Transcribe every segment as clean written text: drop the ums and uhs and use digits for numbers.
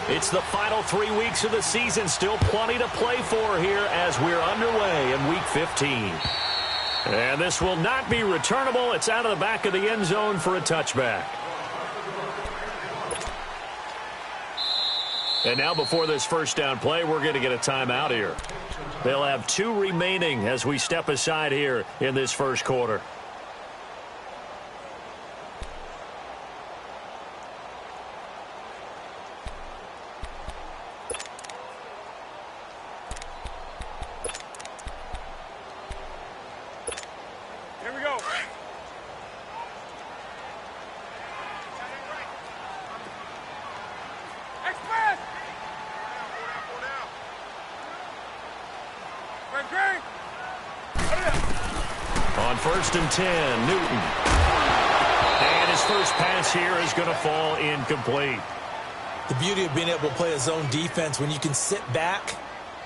It's the final 3 weeks of the season. Still plenty to play for here as we're underway in Week 15. And this will not be returnable. It's out of the back of the end zone for a touchback. And now before this first down play, we're going to get a timeout here. They'll have 2 remaining as we step aside here in this first quarter. On 1st and 10, Newton. And his first pass here is going to fall incomplete. The beauty of being able to play a zone defense when you can sit back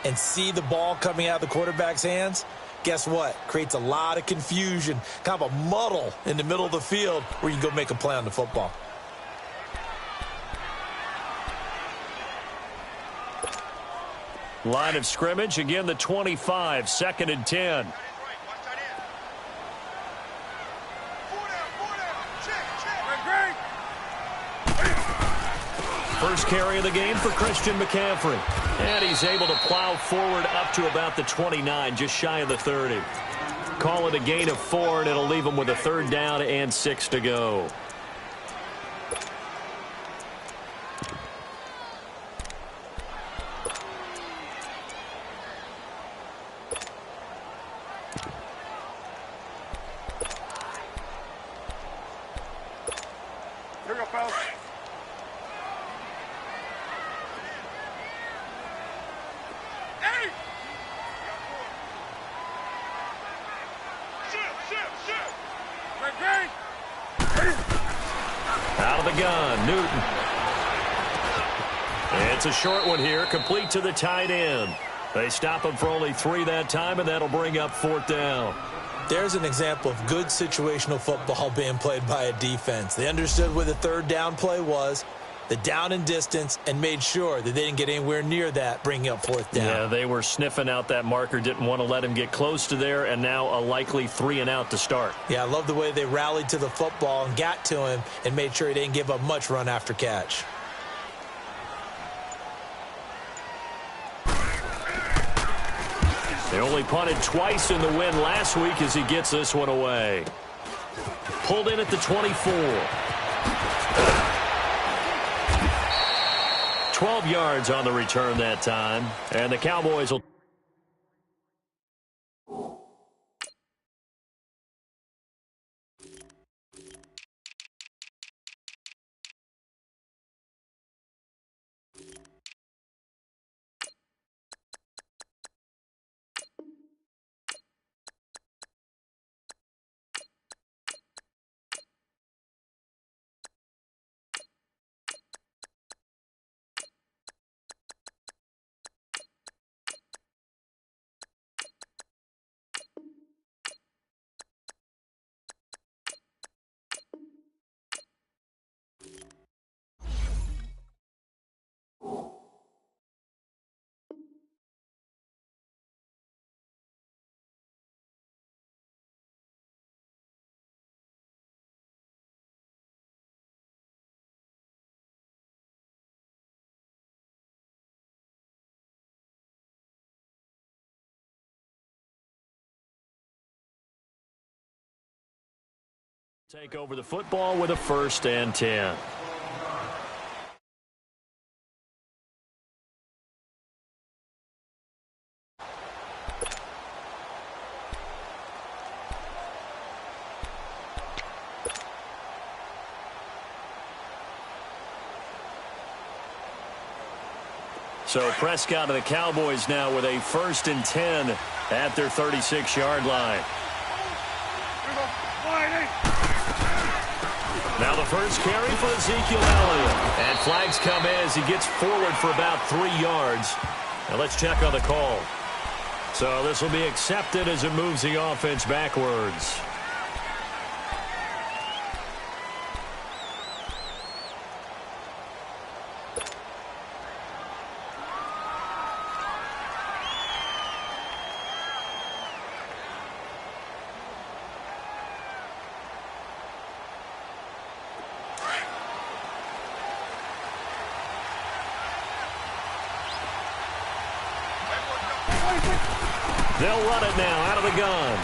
and see the ball coming out of the quarterback's hands, guess what? Creates a lot of confusion, kind of a muddle in the middle of the field where you can go make a play on the football. Line of scrimmage, again the 25, 2nd and 10. First carry of the game for Christian McCaffrey. And he's able to plow forward up to about the 29, just shy of the 30. Call it a gain of 4, and it'll leave him with a 3rd down and 6 to go. Here we go, fellas. Out of the gun, Newton. It's a short one here, complete to the tight end. They stop him for only 3 that time, and that'll bring up 4th down. There's an example of good situational football being played by a defense. They understood where the 3rd down play was, the down and distance, and made sure that they didn't get anywhere near that, bringing up 4th down. Yeah, they were sniffing out that marker, didn't want to let him get close to there, and now a likely 3 and out to start. Yeah, I love the way they rallied to the football and got to him and made sure he didn't give up much run after catch. They only punted twice in the win last week as he gets this one away. Pulled in at the 24. 12 yards on the return that time, and the Cowboys will take over the football with a 1st and 10. So Prescott and the Cowboys now with a 1st and 10 at their 36-yard line. Now the first carry for Ezekiel Elliott. And flags come in as he gets forward for about 3 yards. Now let's check on the call. So this will be accepted as it moves the offense backwards. They'll run it now out of the gun.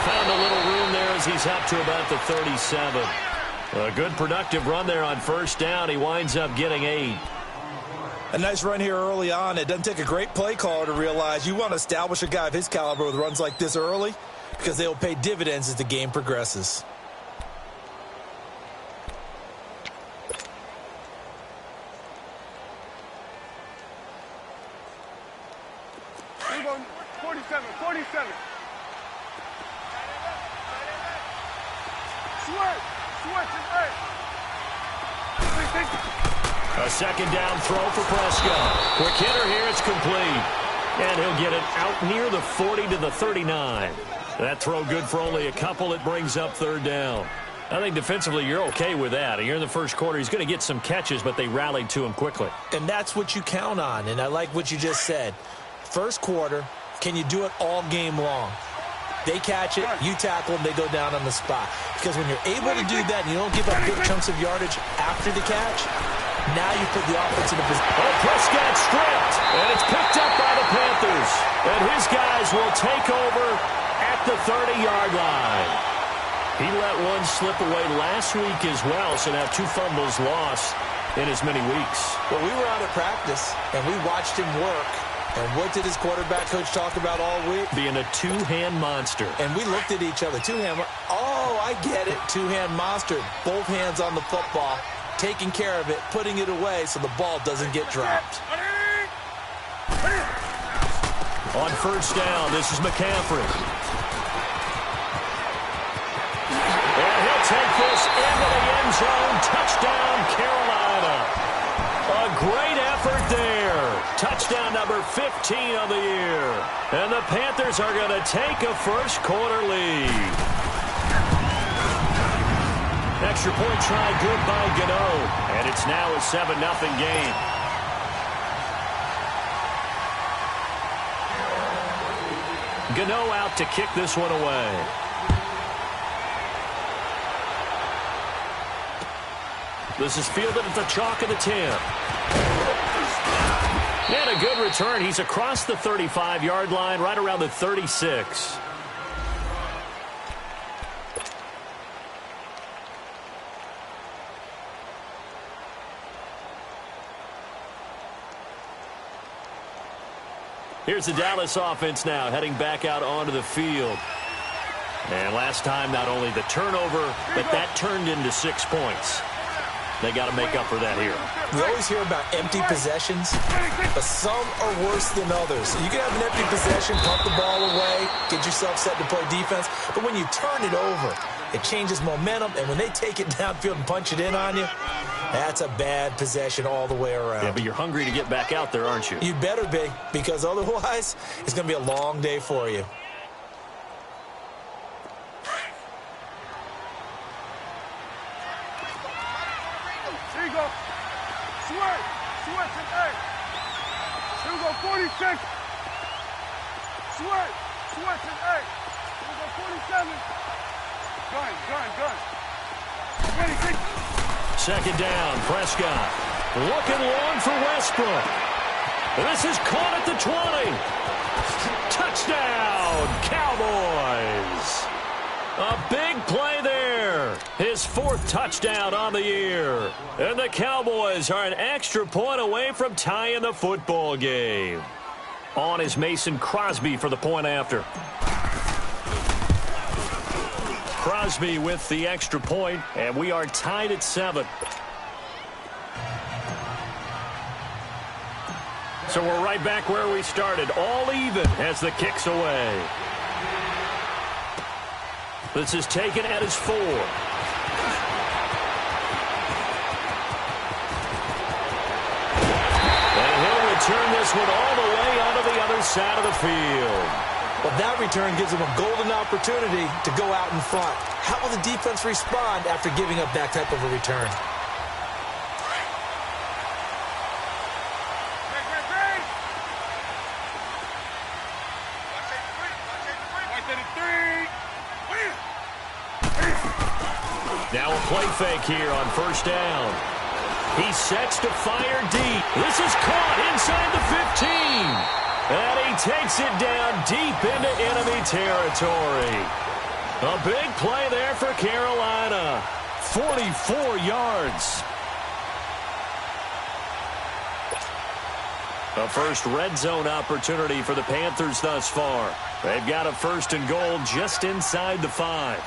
Found a little room there as he's up to about the 37. A good productive run there on first down. He winds up getting 8. A nice run here early on. It doesn't take a great play caller to realize you want to establish a guy of his caliber with runs like this early because they'll pay dividends as the game progresses. A second down throw for Prescott. Quick hitter here, it's complete. And he'll get it out near the 40 to the 39. That throw good for only a couple. It brings up third down. I think defensively you're okay with that. Here in the first quarter, he's going to get some catches, but they rallied to him quickly. And that's what you count on, and I like what you just said. First quarter, can you do it all game long? They catch it, you tackle them, they go down on the spot. Because when you're able to do that and you don't give up big chunks of yardage after the catch, now you put the offense in a position. Oh, Prescott stripped, and it's picked up by the Panthers. And his guys will take over at the 30-yard line. He let one slip away last week as well, so now 2 fumbles lost in as many weeks. Well, we were out at practice, and we watched him work. And what did his quarterback coach talk about all week? Being a two-hand monster. And we looked at each other. Two-hand. Oh, I get it. Two-hand monster. Both hands on the football, taking care of it, putting it away so the ball doesn't get dropped. On first down, this is McCaffrey. And he'll take this into the end zone. Touchdown, Carolina. A great effort there. Touchdown number 15 of the year. And the Panthers are going to take a first quarter lead. Extra point try good by Gano. And it's now a 7-0 game. Gano out to kick this one away. This is fielded at the chalk of the 10. And a good return. He's across the 35-yard line, right around the 36. Here's the Dallas offense now, heading back out onto the field. And last time, not only the turnover, but that turned into 6 points. They got to make up for that here. We always hear about empty possessions, but some are worse than others. You can have an empty possession, pump the ball away, get yourself set to play defense, but when you turn it over, it changes momentum, and when they take it downfield and punch it in on you, that's a bad possession all the way around. Yeah, but you're hungry to get back out there, aren't you? You better be, because otherwise, it's going to be a long day for you. Here we go, 46. Switch, and 8. Here we go, 47. Gun. 26. Second down, Prescott. Looking long for Westbrook. This is caught at the 20. Touchdown, Cowboys. A big play there. His 4th touchdown on the year. And the Cowboys are an extra point away from tying the football game. On is Mason Crosby for the point after. Crosby with the extra point, and we are tied at 7. So we're right back where we started, all even as the kick's away. This is taken at his 4. And he'll return this one all the way onto the other side of the field. Well, that return gives them a golden opportunity to go out in front. How will the defense respond after giving up that type of a return? Now a play fake here on first down. He sets to fire deep. This is caught inside the 15. And he takes it down deep into enemy territory. A big play there for Carolina. 44 yards. A first red zone opportunity for the Panthers thus far. They've got a first and goal just inside the 5.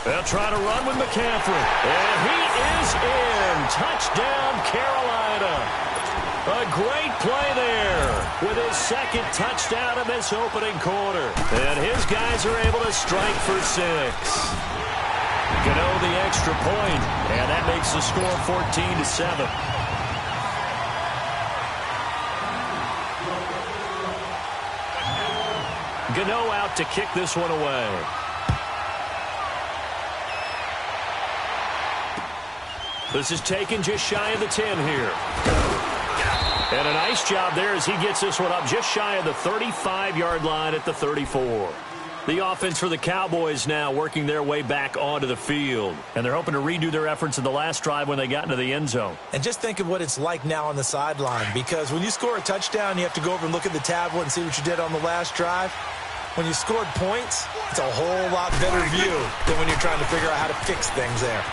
They'll try to run with McCaffrey. And he is in. Touchdown, Carolina. A great play there with his second touchdown in this opening quarter. And his guys are able to strike for 6. Gano the extra point, and that makes the score 14-7. Gano out to kick this one away. This is taken just shy of the 10 here. And a nice job there as he gets this one up just shy of the 35-yard line at the 34. The offense for the Cowboys now working their way back onto the field. And they're hoping to redo their efforts in the last drive when they got into the end zone. And just think of what it's like now on the sideline. Because when you score a touchdown, you have to go over and look at the tablet and see what you did on the last drive. When you scored points, it's a whole lot better view than when you're trying to figure out how to fix things there.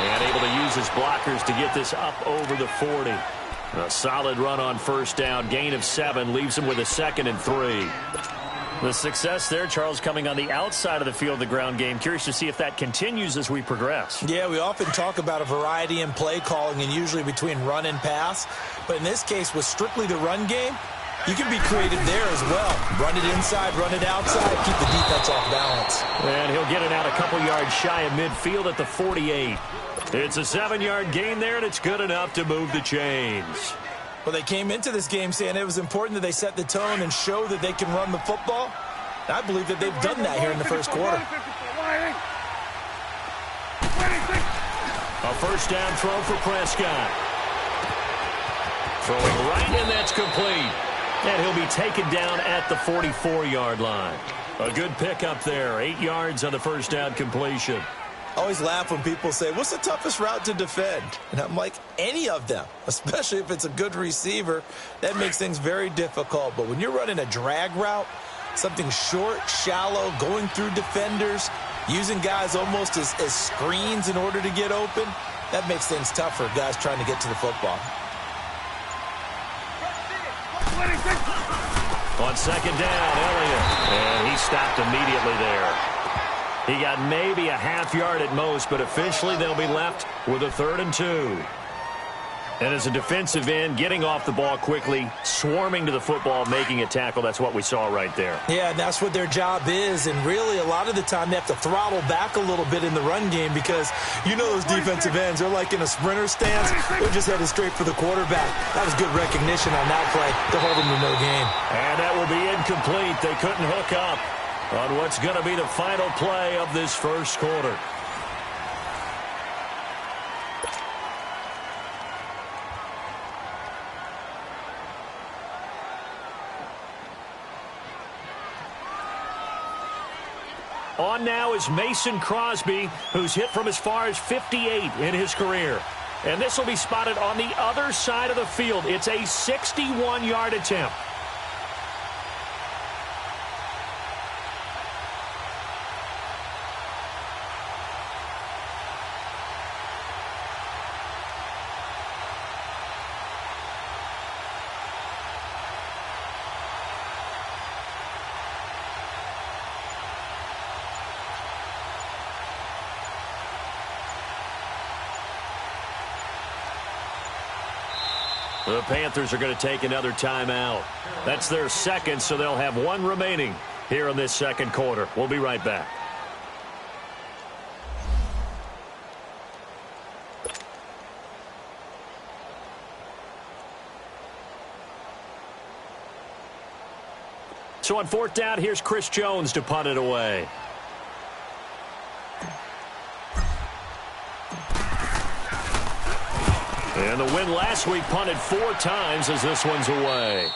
And able to use his blockers to get this up over the 40. A solid run on first down. Gain of 7 leaves him with a 2nd and 3. The success there, Charles, coming on the outside of the field, the ground game. Curious to see if that continues as we progress. Yeah, we often talk about a variety in play calling and usually between run and pass. But in this case, with strictly the run game, you can be creative there as well. Run it inside, run it outside, keep the defense off balance. And he'll get it out a couple yards shy of midfield at the 48. It's a 7-yard gain there, and it's good enough to move the chains. Well, they came into this game saying it was important that they set the tone and show that they can run the football. And I believe that they've done that here in the first quarter. A first down throw for Prescott. Throwing right, and that's complete. And he'll be taken down at the 44-yard line. A good pickup there. 8 yards on the first down completion. I always laugh when people say, what's the toughest route to defend? And I'm like, any of them, especially if it's a good receiver. That makes things very difficult. But when you're running a drag route, something short, shallow, going through defenders, using guys almost as screens in order to get open, that makes things tough for guys trying to get to the football. On second down, Elliott. And he stopped immediately there. He got maybe a half yard at most, but officially they'll be left with a 3rd and 2. And as a defensive end, getting off the ball quickly, swarming to the football, making a tackle, that's what we saw right there. Yeah, and that's what their job is. And really, a lot of the time, they have to throttle back a little bit in the run game because you know those defensive ends, they're like in a sprinter stance. They're just headed straight for the quarterback. That was good recognition on that play to hold them to no gain. And that will be incomplete. They couldn't hook up on what's going to be the final play of this first quarter. On now is Mason Crosby, who's hit from as far as 58 in his career. And this will be spotted on the other side of the field. It's a 61-yard attempt. The Panthers are going to take another timeout. That's their second, so they'll have 1 remaining here in this second quarter. We'll be right back. So on 4th down, here's Chris Jones to punt it away. And the win last week punted 4 times as this one's away.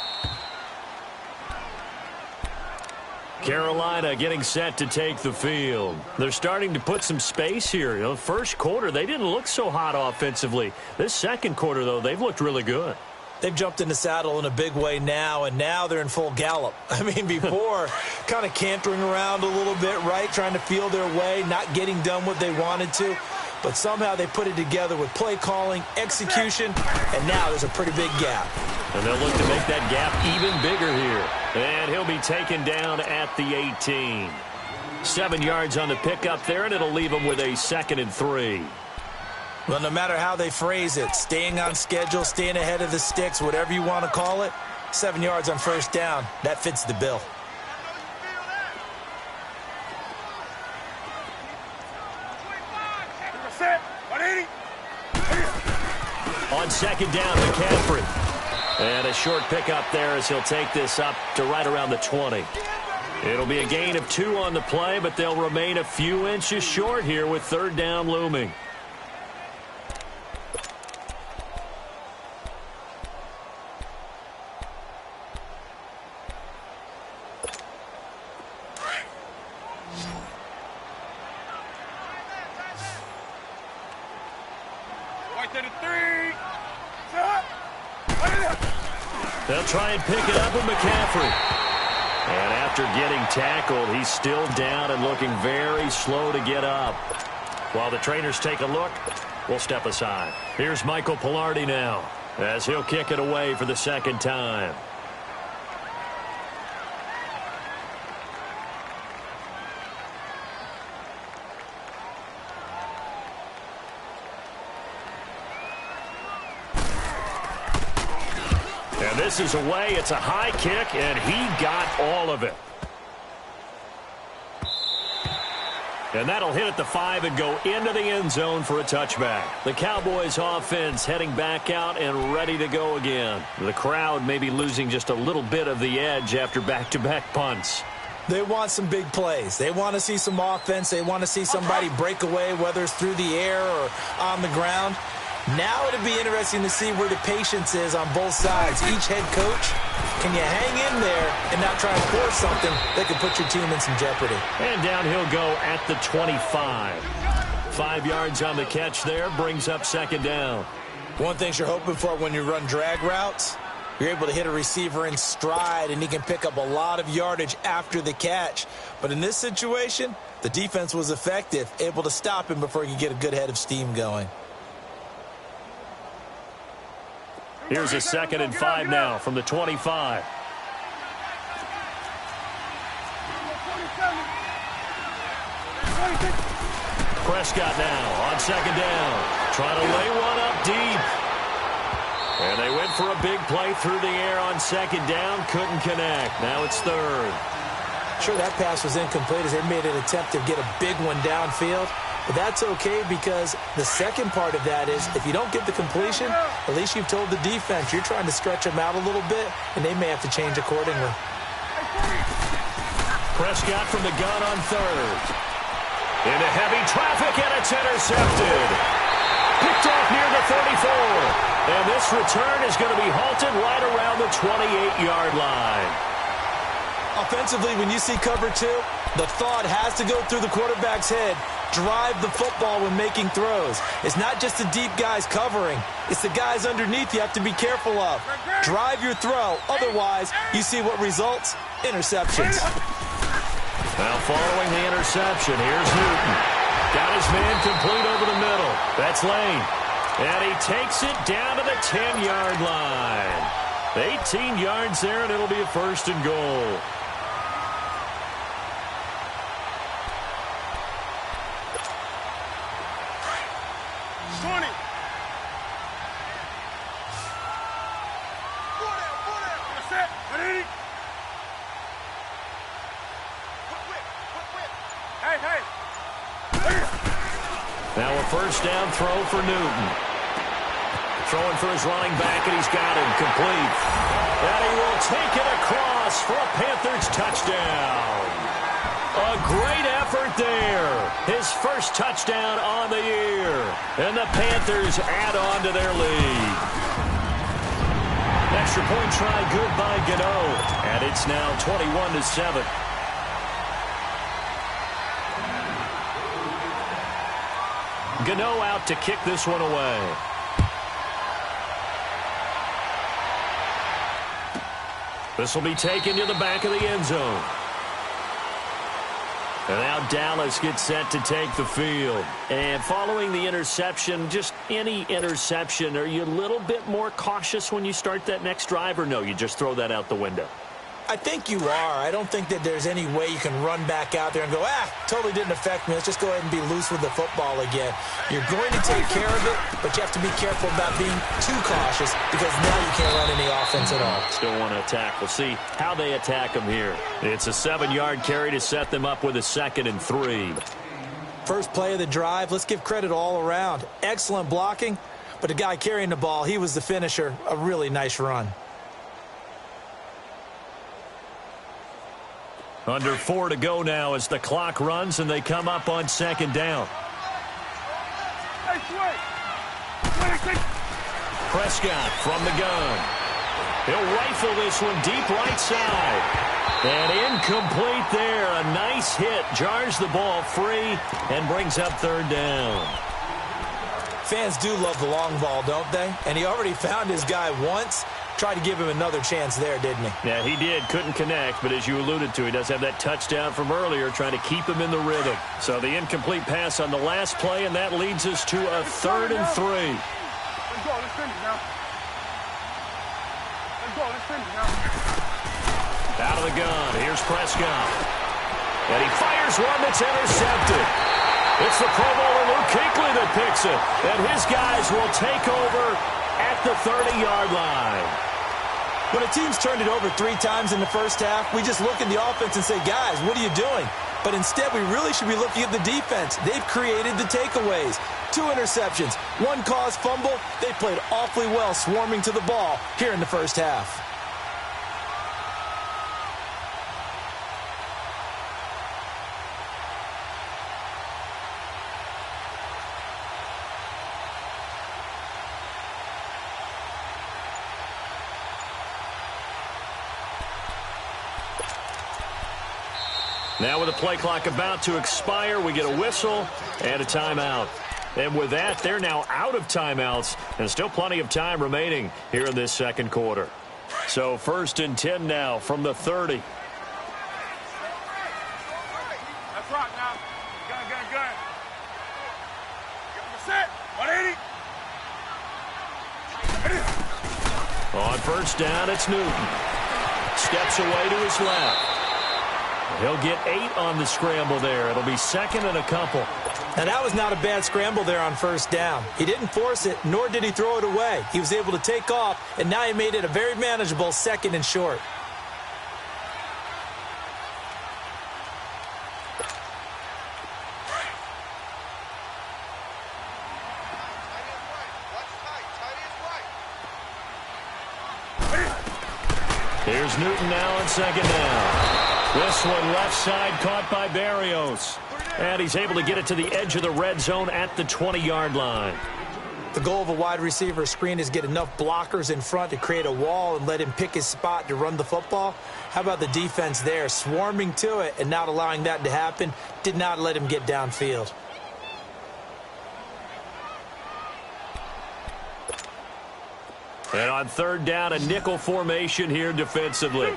Carolina getting set to take the field. They're starting to put some space here. You know, first quarter, they didn't look so hot offensively. This second quarter, though, they've looked really good. They've jumped in the saddle in a big way now, and now they're in full gallop. I mean, before, kind of cantering around a little bit, right, trying to feel their way, not getting done what they wanted to. But somehow they put it together with play calling, execution, and now there's a pretty big gap. And they'll look to make that gap even bigger here. And he'll be taken down at the 18. 7 yards on the pickup there, and it'll leave him with a 2nd and 3. Well, no matter how they phrase it, staying on schedule, staying ahead of the sticks, whatever you want to call it, 7 yards on first down, that fits the bill. On second down, McCaffrey. And a short pickup there as he'll take this up to right around the 20. It'll be a gain of 2 on the play, but they'll remain a few inches short here with third down looming. They'll try and pick it up with McCaffrey. And after getting tackled, he's still down and looking very slow to get up. While the trainers take a look, we'll step aside. Here's Michael Pilardi now as he'll kick it away for the second time. And this is away. It's a high kick, and he got all of it. And that'll hit at the 5 and go into the end zone for a touchback. The Cowboys offense heading back out and ready to go again. The crowd may be losing just a little bit of the edge after back-to-back punts. They want some big plays. They want to see some offense. They want to see somebody break away, whether it's through the air or on the ground. Now it'll be interesting to see where the patience is on both sides. Each head coach, can you hang in there and not try and force something that could put your team in some jeopardy? And down he'll go at the 25. 5 yards on the catch there, brings up second down. One thing you're hoping for when you run drag routes, you're able to hit a receiver in stride and he can pick up a lot of yardage after the catch. But in this situation, the defense was effective, able to stop him before he could get a good head of steam going. Here's a 2nd and 5 now from the 25. Prescott now on second down. Trying to lay one up deep. And they went for a big play through the air on second down. Couldn't connect. Now it's third. Sure, that pass was incomplete as they made an attempt to get a big one downfield. But that's okay because the second part of that is if you don't get the completion, at least you've told the defense you're trying to stretch them out a little bit, and they may have to change accordingly. Prescott from the gun on third. Into heavy traffic, and it's intercepted. Picked off near the 34. And this return is going to be halted right around the 28-yard line. Offensively, when you see cover 2, the thought has to go through the quarterback's head. Drive the football when making throws. It's not just the deep guys covering. It's the guys underneath you have to be careful of. Drive your throw. Otherwise, you see what results? Interceptions. Now following the interception, here's Newton. Got his man complete over the middle. That's Lane. And he takes it down to the 10-yard line. 18 yards there, and it'll be a 1st and goal. Now a 1st down throw for Newton. Throwing for his running back, and he's got him complete. And he will take it across for a Panthers touchdown. A great effort there. His first touchdown on the year. And the Panthers add on to their lead. Extra point try good by Gano. And it's now 21-7. Gano out to kick this one away. This will be taken to the back of the end zone. And now Dallas gets set to take the field. And following the interception, just any interception, are you a little bit more cautious when you start that next drive, or no, you just throw that out the window? I think you are. I don't think that there's any way you can run back out there and go, totally didn't affect me. Let's just go ahead and be loose with the football again. You're going to take care of it, but you have to be careful about being too cautious because now you can't run any offense at all. Still want to attack. We'll see how they attack them here. It's a 7-yard carry to set them up with a 2nd and 3. First play of the drive, let's give credit all around. Excellent blocking, but the guy carrying the ball, he was the finisher. A really nice run. Under 4 to go now as the clock runs and they come up on 2nd down. Prescott from the gun. He'll rifle this one deep right side. And incomplete there. A nice hit. Jars the ball free and brings up 3rd down. Fans do love the long ball, don't they? And he already found his guy once. Tried to give him another chance there, didn't he? Yeah, he did. Couldn't connect, but as you alluded to, he does have that touchdown from earlier, trying to keep him in the rhythm. So the incomplete pass on the last play, and that leads us to a 3rd and 3. Let's go. Let's finish now. Let's go. Let's finish now. Out of the gun. Here's Prescott. And he fires one that's intercepted. It's the Pro Bowler Luke Kuechly that picks it. And his guys will take over at the 30-yard line. When a team's turned it over 3 times in the first half, we just look at the offense and say, guys, what are you doing? But instead, we really should be looking at the defense. They've created the takeaways. 2 interceptions, 1 caused fumble. They played awfully well swarming to the ball here in the first half. Now with the play clock about to expire, we get a whistle and a timeout. And with that, they're now out of timeouts and still plenty of time remaining here in this 2nd quarter. So 1st and 10 now from the 30. That's right now. Gun. Get him set. 180. On 1st down, it's Newton. Steps away to his left. He'll get 8 on the scramble there. It'll be 2nd and a couple. Now, that was not a bad scramble there on 1st down. He didn't force it, nor did he throw it away. He was able to take off, and now he made it a very manageable 2nd and short. Here's Newton now on 2nd down. This one left side caught by Barrios. And he's able to get it to the edge of the red zone at the 20-yard line. The goal of a wide receiver screen is get enough blockers in front to create a wall and let him pick his spot to run the football. How about the defense there, swarming to it and not allowing that to happen? Did not let him get downfield. And on 3rd down, a nickel formation here defensively.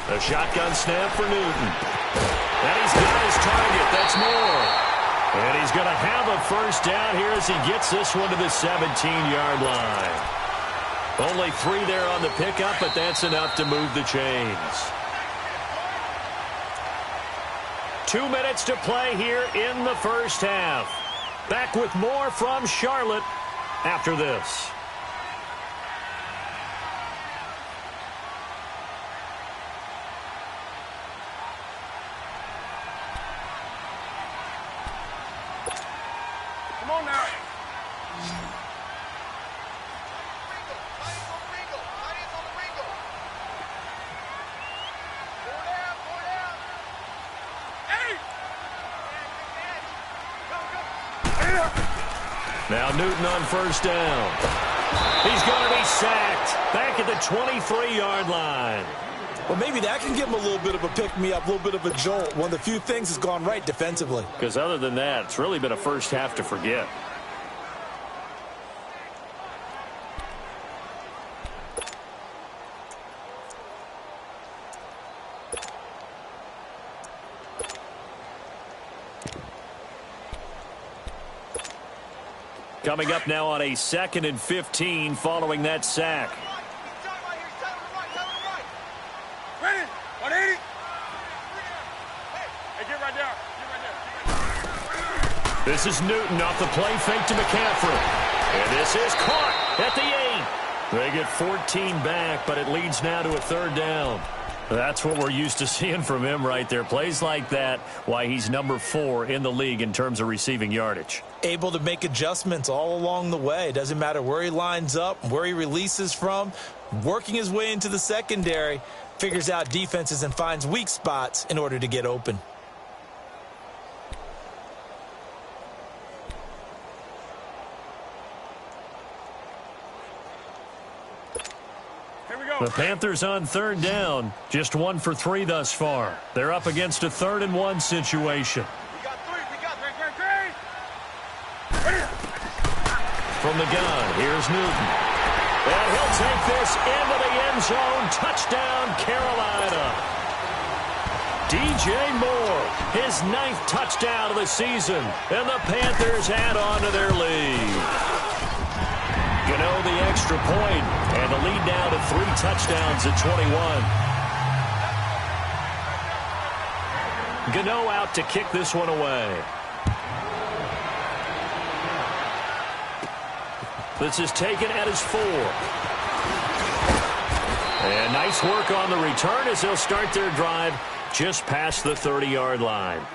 A shotgun snap for Newton. And he's got his target. That's more. And he's going to have a 1st down here as he gets this one to the 17-yard line. Only 3 there on the pickup, but that's enough to move the chains. 2 minutes to play here in the first half. Back with more from Charlotte after this. Come on now. Now Newton on 1st down. He's going to be sacked back at the 23-yard line. Well, maybe that can give him a little bit of a pick-me-up, a little bit of a jolt. One of the few things that's gone right defensively. Because other than that, it's really been a first half to forget. Coming up now on a 2nd and 15 following that sack. Ready? 180. Hey, get right down. Get right there. This is Newton off the play fake to McCaffrey. And this is caught at the 8. They get 14 back, but it leads now to a 3rd down. That's what we're used to seeing from him right there. Plays like that, why he's number 4 in the league in terms of receiving yardage. Able to make adjustments all along the way. Doesn't matter where he lines up, where he releases from. Working his way into the secondary, figures out defenses and finds weak spots in order to get open. The Panthers on 3rd down. Just 1 for 3 thus far. They're up against a 3rd and 1 situation. We got 3. We got 3. From the gun, here's Newton. And he'll take this into the end zone. Touchdown, Carolina. DJ Moore, his 9th touchdown of the season. And the Panthers add on to their lead. Gano the extra point, and the lead now to 3 touchdowns at 21. Gano out to kick this one away. This is taken at his 4. And nice work on the return as they'll start their drive just past the 30-yard line.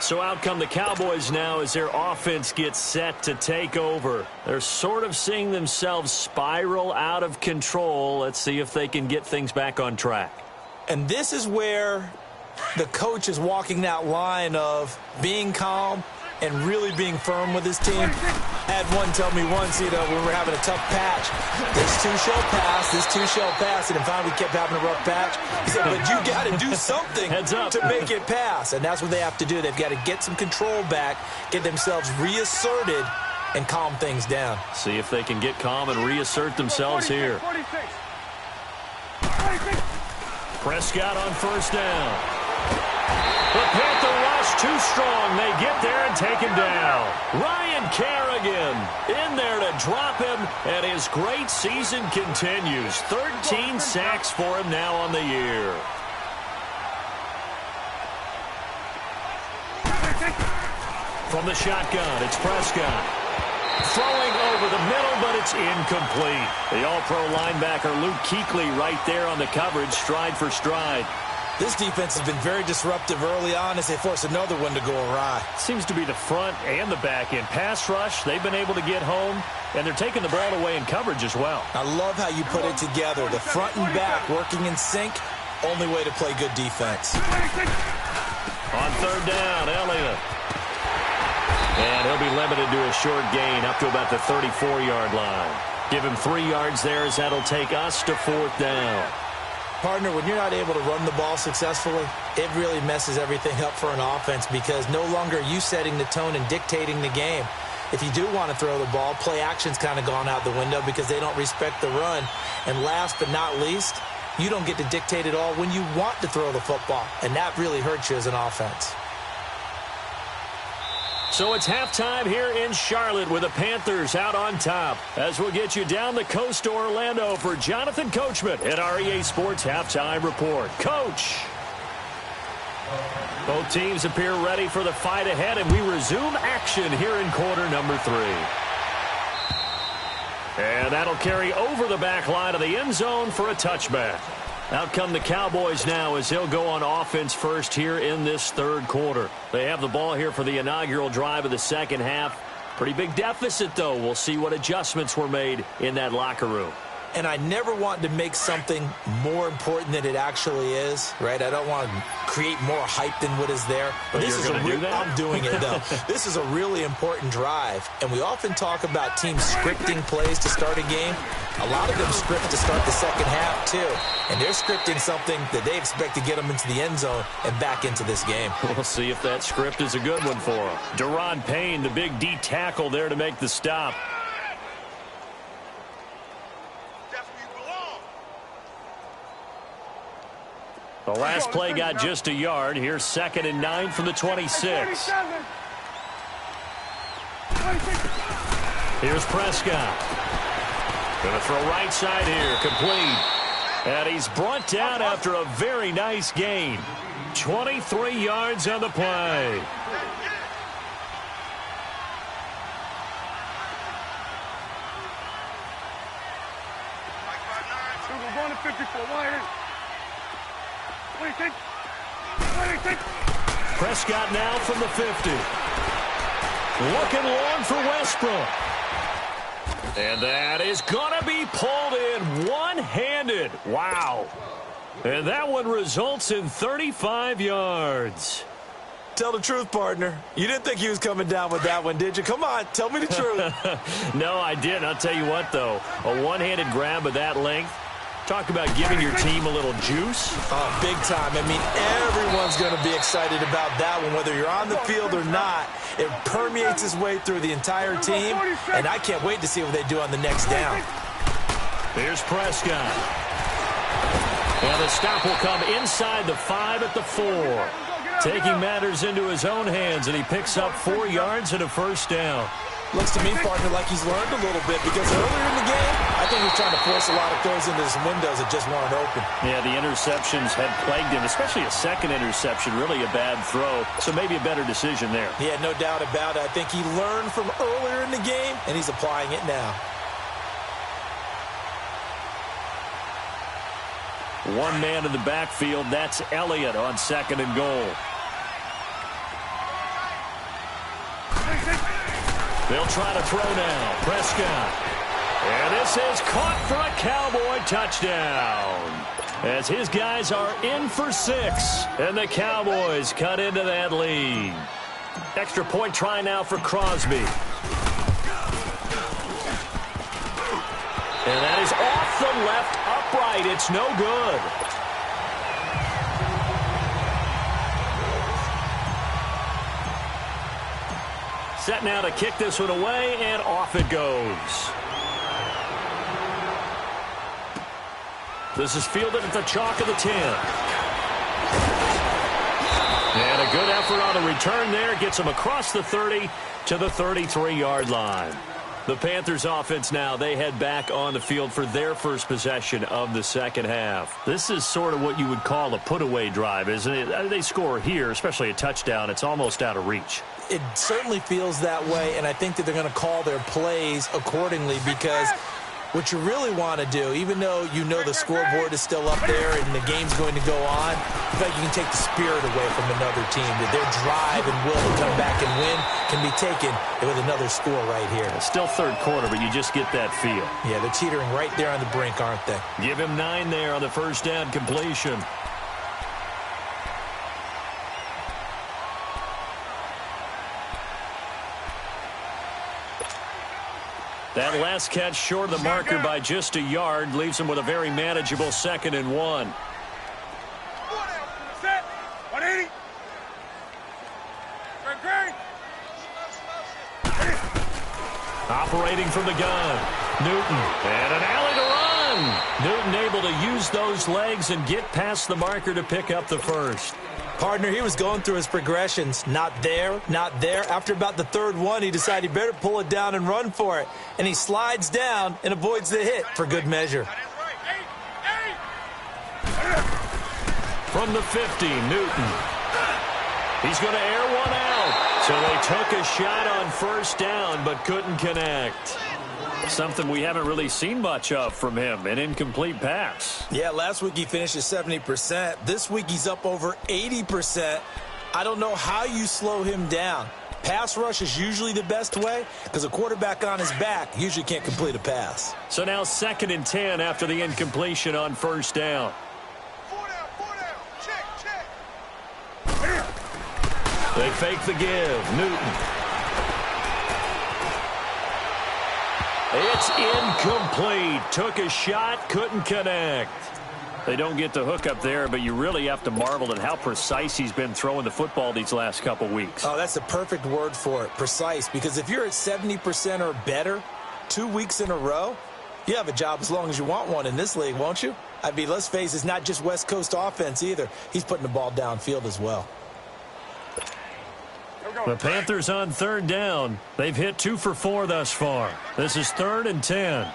So out come the Cowboys now as their offense gets set to take over. They're sort of seeing themselves spiral out of control. Let's see if they can get things back on track. And this is where the coach is walking that line of being calm and really being firm with his team. Had one tell me once, when we were having a tough patch, this 2 shall pass, this 2 shall pass, and then finally we kept having a rough patch. He said, but you got to do something to make it pass, and that's what they have to do. They've got to get some control back, get themselves reasserted, and calm things down. See if they can get calm and reassert themselves here. 46. Prescott on 1st down. The Panther rush too strong. They get there and take him down. Ryan Kerrigan in there to drop him, and his great season continues. 13 sacks for him now on the year. From the shotgun, it's Prescott. Throwing over the middle, but it's incomplete. The all-pro linebacker Luke Kuechly right there on the coverage, stride for stride. This defense has been very disruptive early on as they force another one to go awry. Seems to be the front and the back end. Pass rush, they've been able to get home, and they're taking the ball away in coverage as well. I love how you put it together. The front and back working in sync, only way to play good defense. On 3rd down, Elliott. And he'll be limited to a short gain up to about the 34-yard line. Give him 3 yards there as that'll take us to 4th down. Partner, when you're not able to run the ball successfully, it really messes everything up for an offense because no longer are you setting the tone and dictating the game. If you do want to throw the ball, play action's kind of gone out the window because they don't respect the run. And last but not least, you don't get to dictate it all when you want to throw the football, and that really hurts you as an offense. So it's halftime here in Charlotte with the Panthers out on top. As we'll get you down the coast to Orlando for Jonathan Coachman at our EA Sports Halftime Report. Coach! Both teams appear ready for the fight ahead, and we resume action here in quarter number 3. And that'll carry over the back line of the end zone for a touchback. Out come the Cowboys now as they'll go on offense first here in this 3rd quarter. They have the ball here for the inaugural drive of the 2nd half. Pretty big deficit, though. We'll see what adjustments were made in that locker room. And I never want to make something more important than it actually is, right? I don't want to create more hype than what is there. But this is I'm doing it, though. This is a really important drive. And we often talk about teams scripting plays to start a game. A lot of them script to start the second half, too. And they're scripting something that they expect to get them into the end zone and back into this game. We'll see if that script is a good one for them. Deron Payne, the big D tackle there to make the stop. The last play got just a yard. Here's 2nd and 9 from the 26. Here's Prescott. Going to throw right side here. Complete. And he's brought down after a very nice gain. 23 yards on the play. Prescott now from the 50. Looking long for Westbrook. And that is going to be pulled in one-handed. Wow. And that one results in 35 yards. Tell the truth, partner. You didn't think he was coming down with that one, did you? Come on, tell me the truth. No, I didn't. I'll tell you what, though. A one-handed grab of that length. Talk about giving your team a little juice. Oh, big time. I mean, everyone's going to be excited about that one, whether you're on the field or not. It permeates its way through the entire team, and I can't wait to see what they do on the next down. Here's Prescott. And the stop will come inside the 5 at the 4. Taking matters into his own hands, and he picks up 4 yards and a first down. Looks to me, partner, like he's learned a little bit because earlier in the game, I think he's trying to force a lot of throws into some windows that just weren't open. Yeah, the interceptions had plagued him, especially a second interception, really a bad throw. So maybe a better decision there. Yeah, no doubt about it. I think he learned from earlier in the game, and he's applying it now. One man in the backfield, that's Elliott on 2nd and goal. They'll try to throw now. Prescott. And this is caught for a Cowboy touchdown. As his guys are in for 6. And the Cowboys cut into that lead. Extra point try now for Crosby. And that is off the left upright. It's no good. Set now to kick this one away, and off it goes. This is fielded at the chalk of the 10. And a good effort on the return there. Gets him across the 30 to the 33-yard line. The Panthers offense now, they head back on the field for their first possession of the second half. This is sort of what you would call a put-away drive, isn't it? They score here, especially a touchdown. It's almost out of reach. It certainly feels that way, and I think that they're going to call their plays accordingly because what you really want to do, even though you know the scoreboard is still up there and the game's going to go on, I feel like you can take the spirit away from another team, that their drive and will to come back and win can be taken with another score right here. It's still third quarter, but you just get that feel. Yeah, they're teetering right there on the brink, aren't they? Give him 9 there on the first down completion. That last catch short of the marker by just a yard leaves him with a very manageable 2nd and 1. Set. 180. Operating from the gun. Newton. And an alley to run. Newton able to use those legs and get past the marker to pick up the first. Partner, he was going through his progressions. Not there, not there. After about the third one, he decided he better pull it down and run for it. And he slides down and avoids the hit for good measure. From the 50, Newton. He's going to air one out. So they took a shot on first down but couldn't connect. Something we haven't really seen much of from him, an incomplete pass. Yeah, last week he finished at 70%. This week he's up over 80%. I don't know how you slow him down. Pass rush is usually the best way because a quarterback on his back usually can't complete a pass. So now 2nd and 10 after the incompletion on first down. 4 down. Check. They fake the give. Newton. It's incomplete. Took a shot, couldn't connect. They don't get the hook up there, but you really have to marvel at how precise he's been throwing the football these last couple weeks. Oh, that's the perfect word for it, precise, because if you're at 70% or better 2 weeks in a row, you have a job as long as you want one in this league, won't you? I mean, let's face it, it's not just West Coast offense either. He's putting the ball downfield as well. The Panthers on third down. They've hit 2 for 4 thus far. This is 3rd and 10.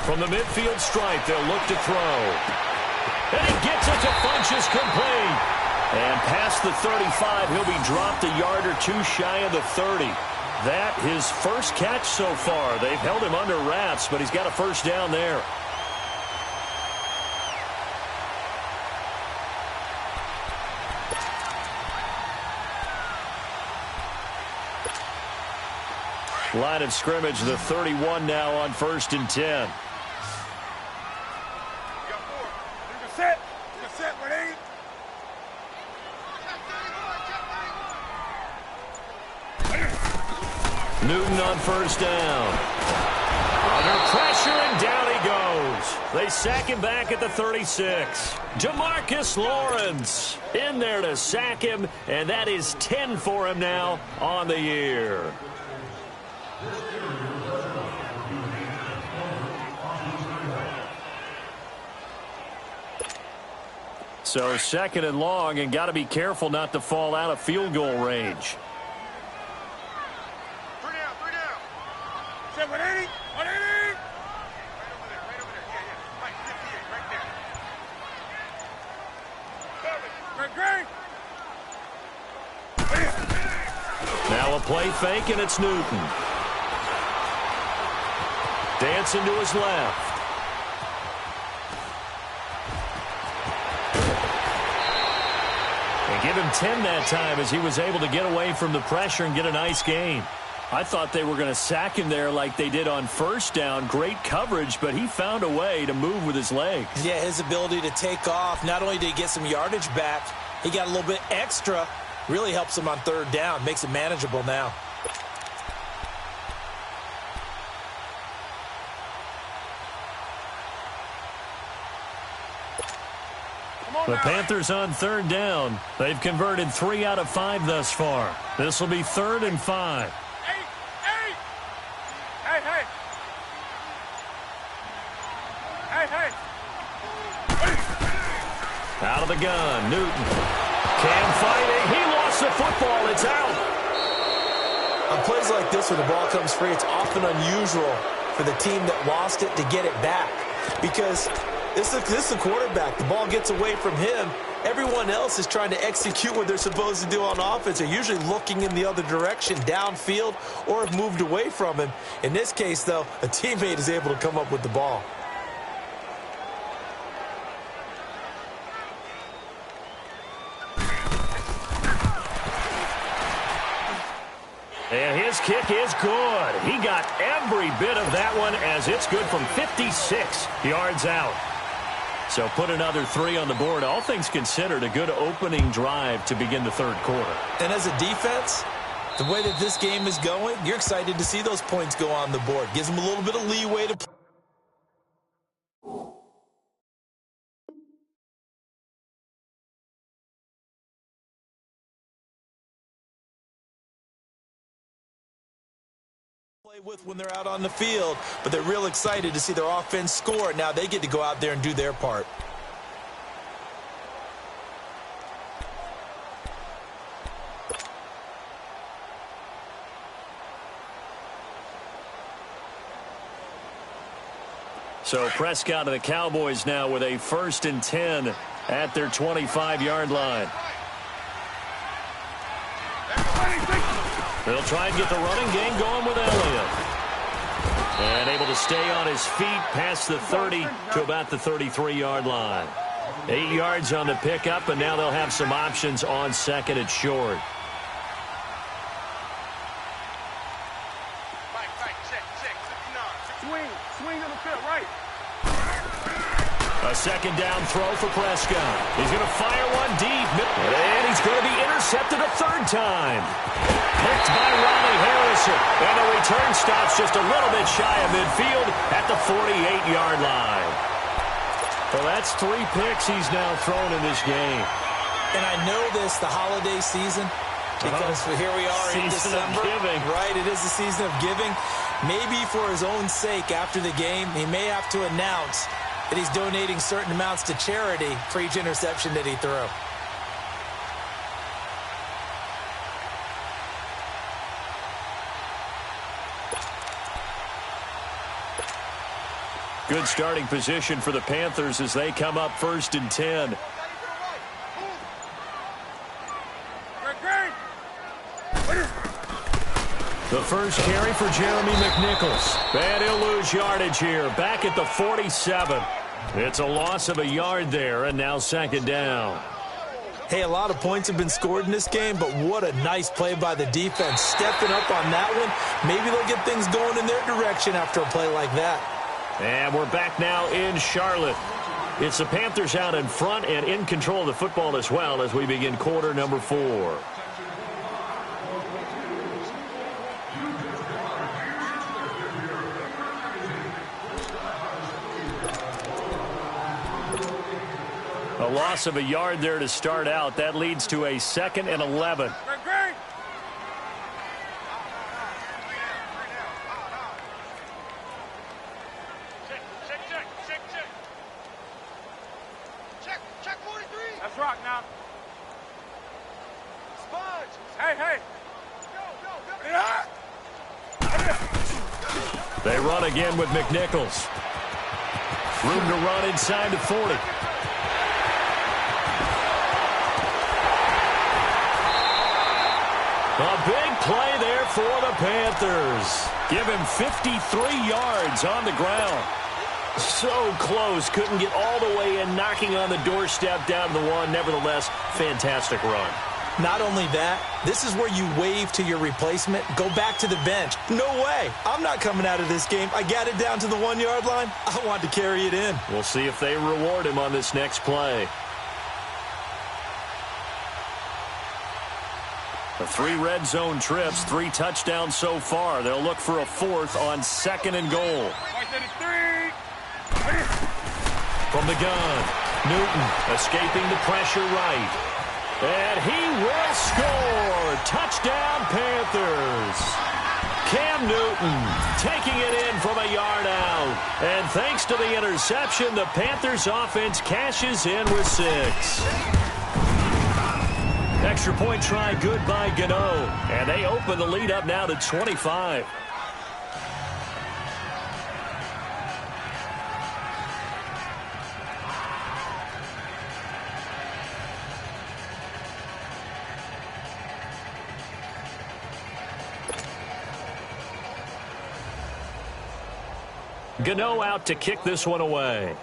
From the midfield stripe, they'll look to throw. And he gets it to Funchess complete. And past the 35, he'll be dropped a yard or 2 shy of the 30. That his first catch so far. They've held him under wraps, but he's got a first down there. Line of scrimmage, the 31 now on 1st and 10. Set. Set, 180. Newton on first down. Under pressure, and down he goes. They sack him back at the 36. Demarcus Lawrence in there to sack him, and that is 10 for him now on the year. So 2nd and long, and got to be careful not to fall out of field goal range. 3 down. Set, 180. 180. Right over there. Yeah. Right, 58, right there. Great. Now a play fake, and it's Newton. Dancing to his left. And give him 10 that time as he was able to get away from the pressure and get a nice gain. I thought they were going to sack him there like they did on first down. Great coverage, but he found a way to move with his legs. Yeah, his ability to take off, not only did he get some yardage back, he got a little bit extra. Really helps him on 3rd down, makes it manageable now. The Panthers on 3rd down. They've converted 3 out of 5 thus far. This will be 3rd and 5. Hey. Out of the gun, Newton. Cam fighting. He lost the football. It's out. On plays like this where the ball comes free, it's often unusual for the team that lost it to get it back. Because this is the quarterback. The ball gets away from him. Everyone else is trying to execute what they're supposed to do on offense. They're usually looking in the other direction, downfield, or have moved away from him. In this case, though, a teammate is able to come up with the ball. And his kick is good. He got every bit of that one as it's good from 56 yards out. So put another 3 on the board. All things considered, a good opening drive to begin the 3rd quarter. And as a defense, the way that this game is going, you're excited to see those points go on the board. Gives them a little bit of leeway to play with when they're out on the field, but they're real excited to see their offense score. Now they get to go out there and do their part. So Prescott and the Cowboys now with a 1st and 10 at their 25-yard line. They'll try and get the running game going with Elliott. And able to stay on his feet past the 30 to about the 33-yard line. 8 yards on the pickup, and now they'll have some options on 2nd and short. Check. 59. Swing to the field, right. A second down throw for Prescott. He's going to fire one deep. And he's going to be intercepted a third time. Picked by Ronnie Harrison. And the return stops just a little bit shy of midfield at the 48-yard line. Well, that's 3 picks he's now thrown in this game. And I know this, the holiday season, because here we are in December. Right, it is the season of giving. Maybe for his own sake after the game, he may have to announce that he's donating certain amounts to charity for each interception that he threw. Good starting position for the Panthers as they come up 1st and 10. The first carry for Jeremy McNichols. And he'll lose yardage here. Back at the 47. It's a loss of a yard there, and now 2nd down. Hey, a lot of points have been scored in this game, but what a nice play by the defense. Stepping up on that one. Maybe they'll get things going in their direction after a play like that. And we're back now in Charlotte. It's the Panthers out in front and in control of the football as well as we begin quarter number 4. A loss of a yard there to start out. That leads to a 2nd and 11. Check 43. Let's rock now. Sponge. Hey. They run again with McNichols. Room to run inside the 40. A big play there for the Panthers. Give him 53 yards on the ground. So close. Couldn't get all the way in, knocking on the doorstep down to the 1. Nevertheless, fantastic run. Not only that, this is where you wave to your replacement. Go back to the bench. No way. I'm not coming out of this game. I got it down to the 1-yard line. I want to carry it in. We'll see if they reward him on this next play. The 3 red zone trips, 3 touchdowns so far. They'll look for a 4th on 2nd and goal. From the gun, Newton escaping the pressure right. And he will score. Touchdown, Panthers. Cam Newton taking it in from a yard out. And thanks to the interception, the Panthers offense cashes in with 6. Extra point try good by Gano. And they open the lead up now to 25. Gano out to kick this one away.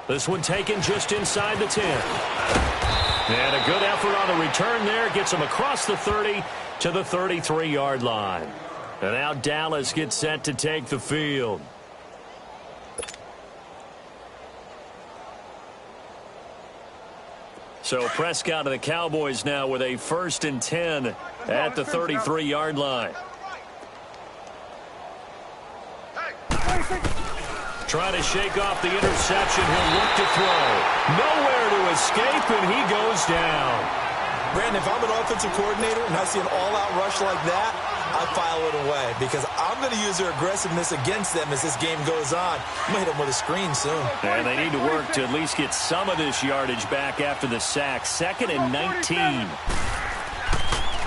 This one taken just inside the 10. And a good effort on the return there. Gets him across the 30 to the 33-yard line. And now Dallas gets set to take the field. So Prescott and the Cowboys now with a 1st and 10 at the 33-yard line. Trying to shake off the interception. He'll look to throw. Nowhere to escape, and he goes down. Brandon, if I'm an offensive coordinator and I see an all-out rush like that, I file it away because I'm going to use their aggressiveness against them as this game goes on. I'm going to hit them with a screen soon. And they need to work to at least get some of this yardage back after the sack. 2nd and 19.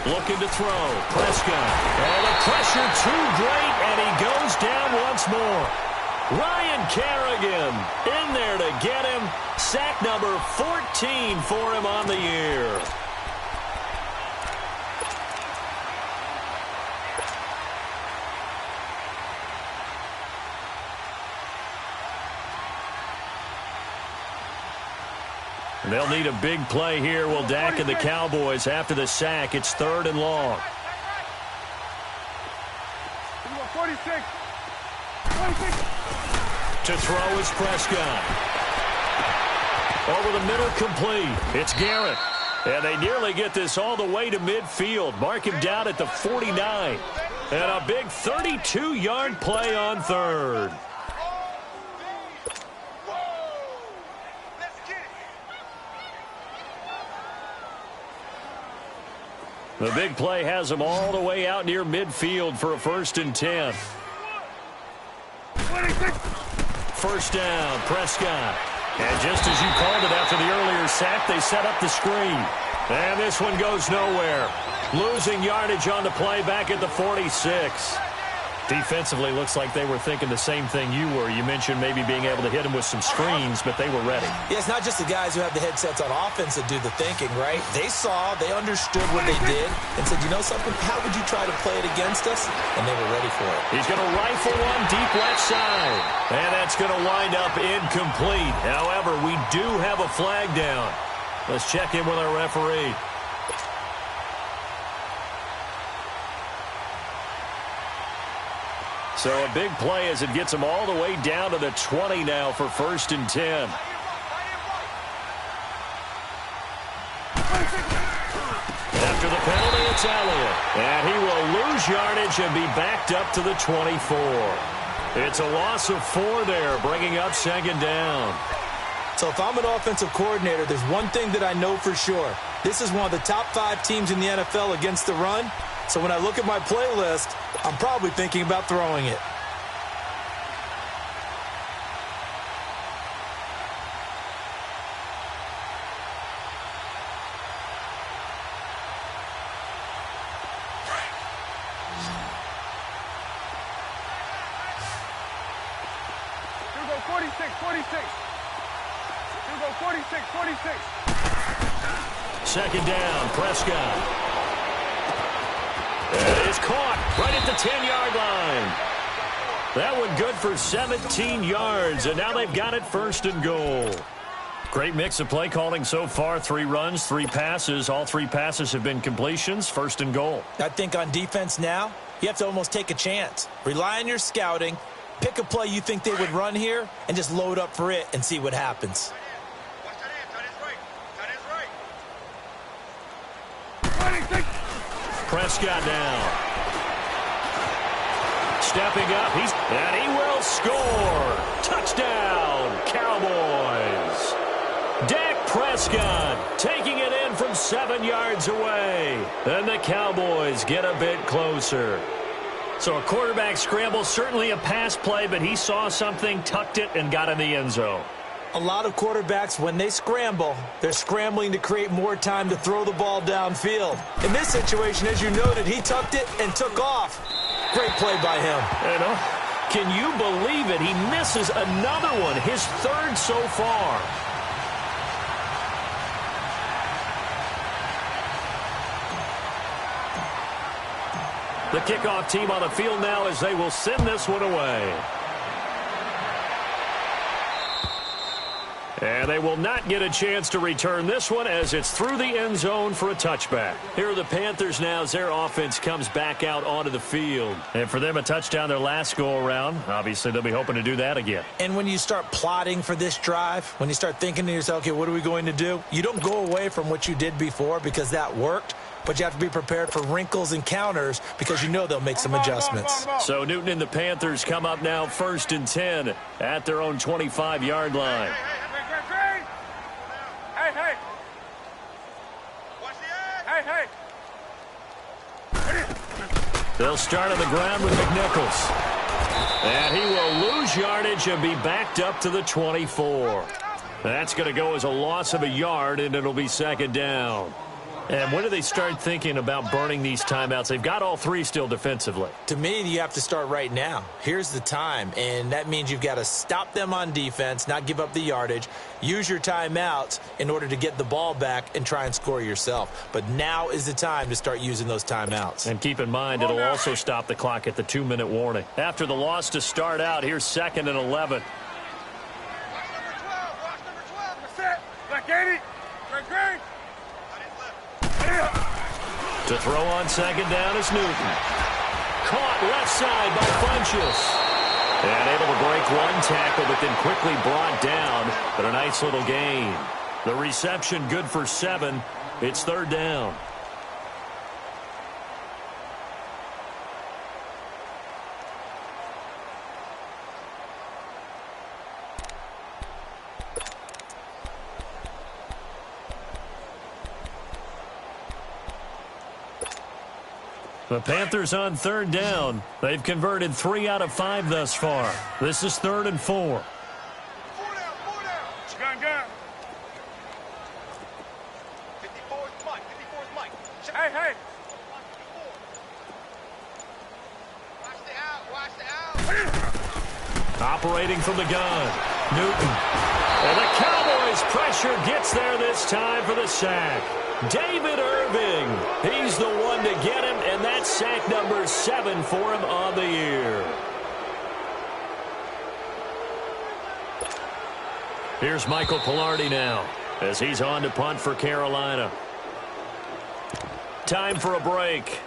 Looking to throw. Prescott. Oh, the pressure too great, and he goes down once more. Ryan Kerrigan in there to get him. Sack number 14 for him on the year. And they'll need a big play here. Will Dak and the Cowboys after the sack. It's 3rd and long. 46. To throw is Prescott. Over the middle, complete. It's Garrett. And they nearly get this all the way to midfield. Mark him down at the 49. And a big 32-yard play on third. The big play has them all the way out near midfield for a 1st and 10. First down, Prescott. And just as you called it after the earlier sack, they set up the screen. And this one goes nowhere. Losing yardage on the play back at the 46. Defensively, looks like they were thinking the same thing you were. You mentioned maybe being able to hit them with some screens, but they were ready. Yeah, it's not just the guys who have the headsets on offense that do the thinking, right? They saw, they understood what they did, and said, you know something, how would you try to play it against us? And they were ready for it. He's going to rifle one deep left side. And that's going to wind up incomplete. However, we do have a flag down. Let's check in with our referee. So a big play as it gets them all the way down to the 20 now for 1st and 10. After the penalty, it's Elliott. And he will lose yardage and be backed up to the 24. It's a loss of 4 there, bringing up 2nd down. So if I'm an offensive coordinator, there's one thing that I know for sure. This is one of the top 5 teams in the NFL against the run. So when I look at my playlist, I'm probably thinking about throwing it. Here go 46, 46. Here go 46, 46. 2nd down, Prescott. It is caught right at the 10-yard line. That one good for 17 yards, and now they've got it 1st and goal. Great mix of play calling so far. 3 runs, 3 passes. All 3 passes have been completions. 1st and goal. I think on defense now, you have to almost take a chance. Rely on your scouting. Pick a play you think they would run here, and just load up for it and see what happens. Prescott now. Stepping up, and he will score. Touchdown, Cowboys. Dak Prescott taking it in from 7 yards away. And the Cowboys get a bit closer. So a quarterback scramble, certainly a pass play, but he saw something, tucked it, and got in the end zone. A lot of quarterbacks, when they scramble, they're scrambling to create more time to throw the ball downfield. In this situation, as you noted, he tucked it and took off. Great play by him. Can you believe it? He misses another one, his 3rd so far. The kickoff team on the field now as they will send this one away. And they will not get a chance to return this one as it's through the end zone for a touchback. Here are the Panthers now as their offense comes back out onto the field. And for them, a touchdown their last go-around. Obviously, they'll be hoping to do that again. And when you start plotting for this drive, when you start thinking to yourself, okay, what are we going to do? You don't go away from what you did before because that worked. But you have to be prepared for wrinkles and counters because you know they'll make some adjustments. So Newton and the Panthers come up now 1st and 10 at their own 25-yard line. They'll start on the ground with McNichols. And he will lose yardage and be backed up to the 24. That's going to go as a loss of a yard, and it'll be 2nd down. And when do they start thinking about burning these timeouts? They've got all 3 still defensively. To me, you have to start right now. Here's the time, and that means you've got to stop them on defense, not give up the yardage, use your timeouts in order to get the ball back and try and score yourself. But now is the time to start using those timeouts. And keep in mind, it'll also stop the clock at the 2-minute warning. After the loss to start out, here's 2nd and 11. Watch number 12. That's it. Black 80. Great. To throw on 2nd down is Newton. Caught left side by Funchess. And able to break one tackle, but then quickly brought down. But a nice little gain. The reception good for 7. It's 3rd down. The Panthers on 3rd down. They've converted 3 out of 5 thus far. This is 3rd and 4. Gun. 54's Mike. Hey. Watch the out. Operating from the gun. Newton. And the Cowboys pressure gets there this time for the sack. David Irving. He's the one to get him, and that's sack number 7 for him on the year. Here's Michael Pilardi now as he's on to punt for Carolina. Time for a break.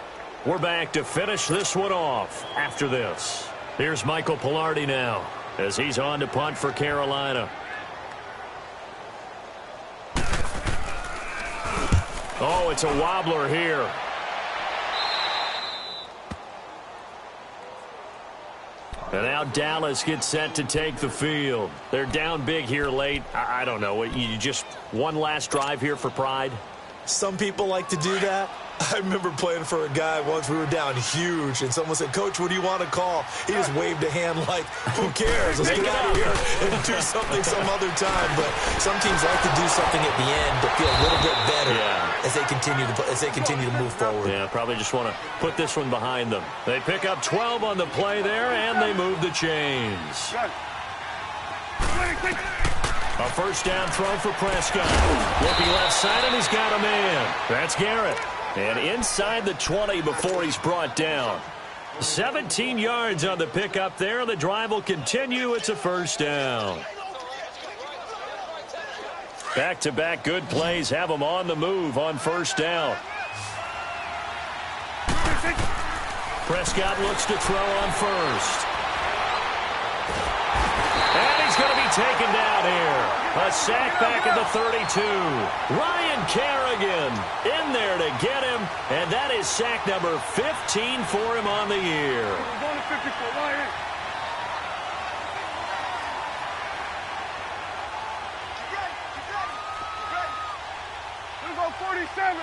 We're back to finish this one off after this. Here's Michael Pilardi now as he's on to punt for Carolina. Oh, it's a wobbler here. And now Dallas gets set to take the field. They're down big here late. I don't know. You just one last drive here for pride? Some people like to do that. I remember playing for a guy once. We were down huge, and someone said, "Coach, what do you want to call?" He just waved a hand like, "Who cares? Let's get out of here and do something some other time." But some teams like to do something at the end to feel a little bit better as they continue to move forward. Yeah, probably just want to put this one behind them. They pick up 12 on the play there, and they move the chains. A first down throw for Prescott. Looking left side, and he's got a man. That's Garrett. And inside the 20 before he's brought down. 17 yards on the pickup there. The drive will continue. It's a first down. Back-to-back good plays have them on the move on first down. Prescott looks to throw on first. And he's going to be taken down here. A sack back at the 32. Ryan Kerrigan in there to get him. And that is sack number 15 for him on the year. We're going to 54. Ryan. We're going 47.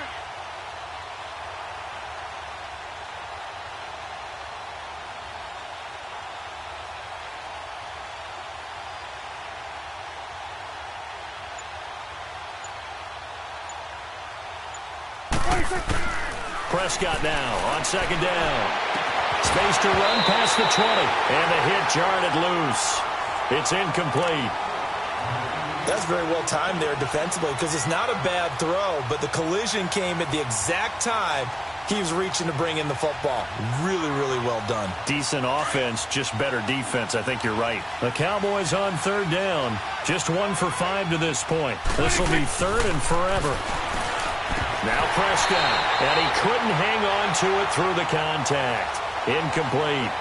Prescott now on second down. Space to run past the 20. And the hit jarred loose. It's incomplete. That's very well timed there defensively because it's not a bad throw, but the collision came at the exact time he was reaching to bring in the football. Really, really well done. Decent offense, just better defense. I think you're right. The Cowboys on third down. Just 1 for 5 to this point. This will be third and forever. Now Prescott, and he couldn't hang on to it through the contact. Incomplete.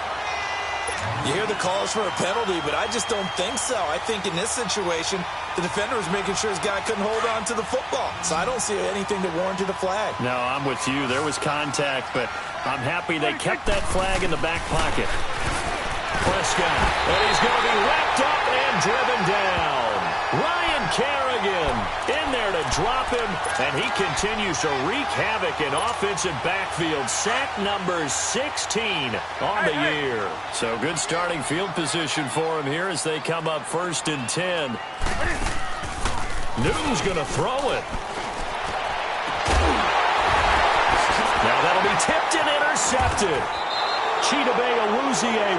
You hear the calls for a penalty, but I just don't think so. I think in this situation, the defender was making sure his guy couldn't hold on to the football. So I don't see anything that warranted a flag. No, I'm with you. There was contact, but I'm happy they kept that flag in the back pocket. Prescott, and he's going to be wrapped up and driven down. Ryan Kerrigan in there to drop him, and he continues to wreak havoc in offensive backfield. Sack number 16 on the year. So good starting field position for him here as they come up 1st and 10. Newton's going to throw it. Now that'll be tipped and intercepted. Chidobe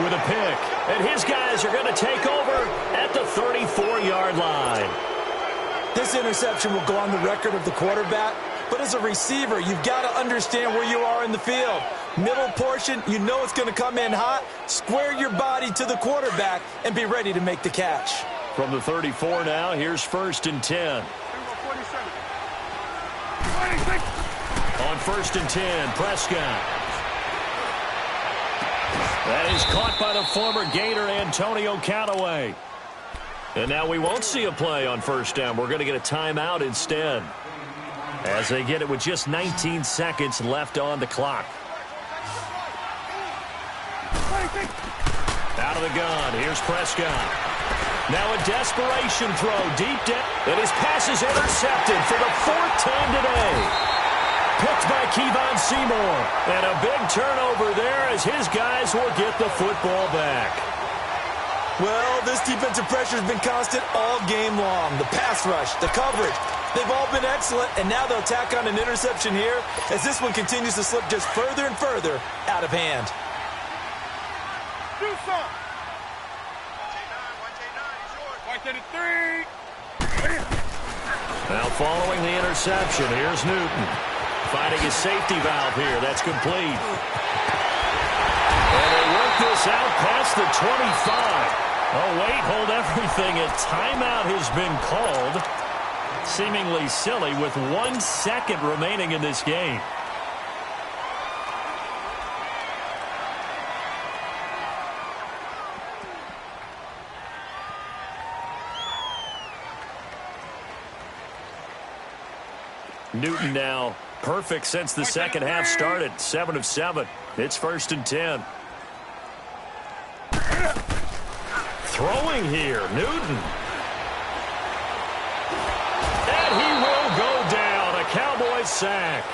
with a pick. And his guys are going to take over at the 34-yard line. This interception will go on the record of the quarterback, but as a receiver, you've got to understand where you are in the field. Middle portion, you know it's going to come in hot. Square your body to the quarterback and be ready to make the catch. From the 34 now, here's 1st and 10. On 1st and 10, Prescott. That is caught by the former Gator Antonio Callaway. And now we won't see a play on first down. We're going to get a timeout instead, as they get it with just 19 seconds left on the clock. Out of the gun, here's Prescott. Now a desperation throw deep down, and his pass is intercepted for the 4th time today. Picked by Kevon Seymour, and a big turnover there as his guys will get the football back. Well, this defensive pressure has been constant all game long. The pass rush, the coverage, they've all been excellent, and now they'll tack on an interception here as this one continues to slip just further and further out of hand. Do something. Watch that at 3. Now following the interception, here's Newton. Finding his safety valve here. That's complete. And they work this out past the 25. Oh, wait, hold everything. A timeout has been called. Seemingly silly with 1 second remaining in this game. Newton now perfect since the second half started. 7 of 7. It's 1st and 10. Throwing here, Newton. And he will go down. A Cowboys sack.